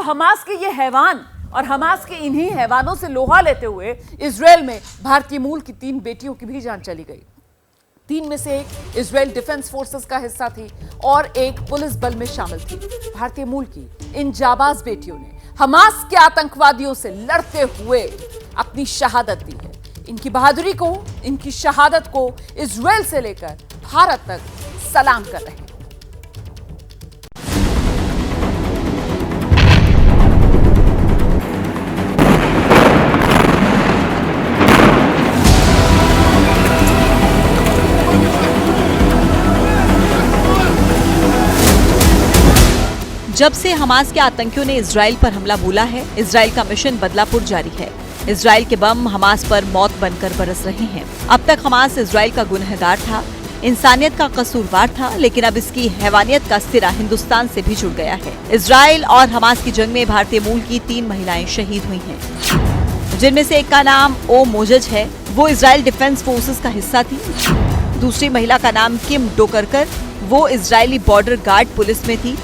Hamas के ये हैवान और हमास के इन्हीं हैवानों से लोहा लेते हुए इजराइल में भारतीय मूल की 3 बेटियों की भी जान चली गई। 3 में से एक इजराइल डिफेंस फोर्सेस का हिस्सा थी और एक पुलिस बल में शामिल थी। भारतीय मूल की इन जाबाज बेटियों ने हमास के आतंकवादियों से लड़ते हुए अपनी शहादत दी है। इनकी बहादुरी को, इनकी शहादत को इजराइल से लेकर भारत तक सलाम कर रहे हैं। जब से हमास के आतंकियों ने इजराइल पर हमला बोला है, इजराइल का मिशन बदलापुर जारी है। इजराइल के बम हमास पर मौत बनकर बरस रहे हैं। अब तक हमास इजराइल का गुनहगार था, इंसानियत का कसूरवार था, लेकिन अब इसकी हैवानियत का सिरा हिंदुस्तान से भी जुड़ गया है। इजराइल और हमास की जंग में भारतीय मूल की 3 महिलाएं शहीद हुई हैं, जिनमें से एक का नाम ओ मोजज है। वो इजराइल डिफेंस फोर्सेस का हिस्सा थी। दूसरी महिला का नाम किम डोकरकर, वो इजरायली बॉर्डर गार्ड पुलिस में थी।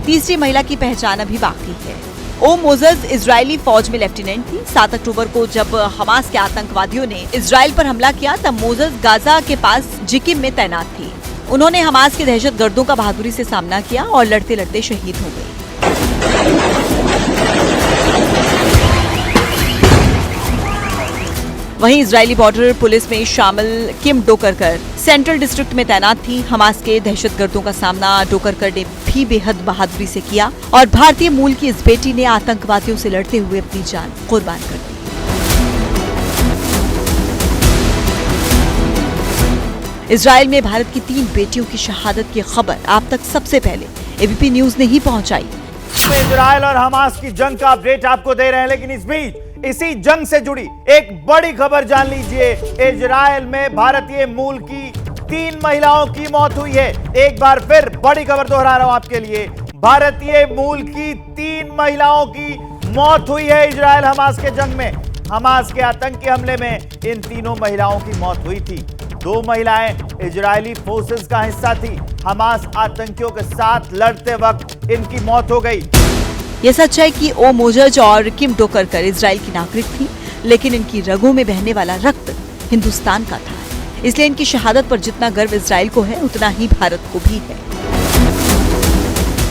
तीसरी महिला की पहचान अभी बाकी है। ओ मोजज इजरायली फौज में लेफ्टिनेंट थी। 7 अक्टूबर को जब हमास के आतंकवादियों ने इजराइल पर हमला किया तब मोजज गाजा के पास जिकिम में तैनात थी। उन्होंने हमास के दहशतगर्दों का बहादुरी से सामना किया और लड़ते लड़ते शहीद हो गई। वहीं इजरायली बॉर्डर पुलिस में शामिल किम डोकरकर सेंट्रल डिस्ट्रिक्ट में तैनात थी। हमास के दहशतगर्दों का सामना डोकरकर ने भी बेहद बहादुरी से किया और भारतीय मूल की इस बेटी ने आतंकवादियों से लड़ते हुए अपनी जान कुर्बान कर दी। इजराइल में भारत की 3 बेटियों की शहादत की खबर आप तक सबसे पहले एबीपी न्यूज ने ही पहुंचाई। इजराइल और हमास की जंग का अपडेट आपको दे रहे हैं, लेकिन इस बीच इसी जंग से जुड़ी एक बड़ी खबर जान लीजिए। इजराइल में भारतीय मूल की 3 महिलाओं की मौत हुई है। एक बार फिर बड़ी खबर दोहरा रहा हूं आपके लिए, भारतीय मूल की 3 महिलाओं की मौत हुई है इजराइल हमास के जंग में। हमास के आतंकी हमले में इन तीनों महिलाओं की मौत हुई थी। 2 महिलाएं इजरायली फोर्सेस का हिस्सा थी। हमास आतंकियों के साथ लड़ते वक्त इनकी मौत हो गई। ये सच है कि ओ मोजज और किम डोकरकर इजराइल की नागरिक थी, लेकिन इनकी रगों में बहने वाला रक्त हिंदुस्तान का था। इसलिए इनकी शहादत पर जितना गर्व इजराइल को है, उतना ही भारत को भी है।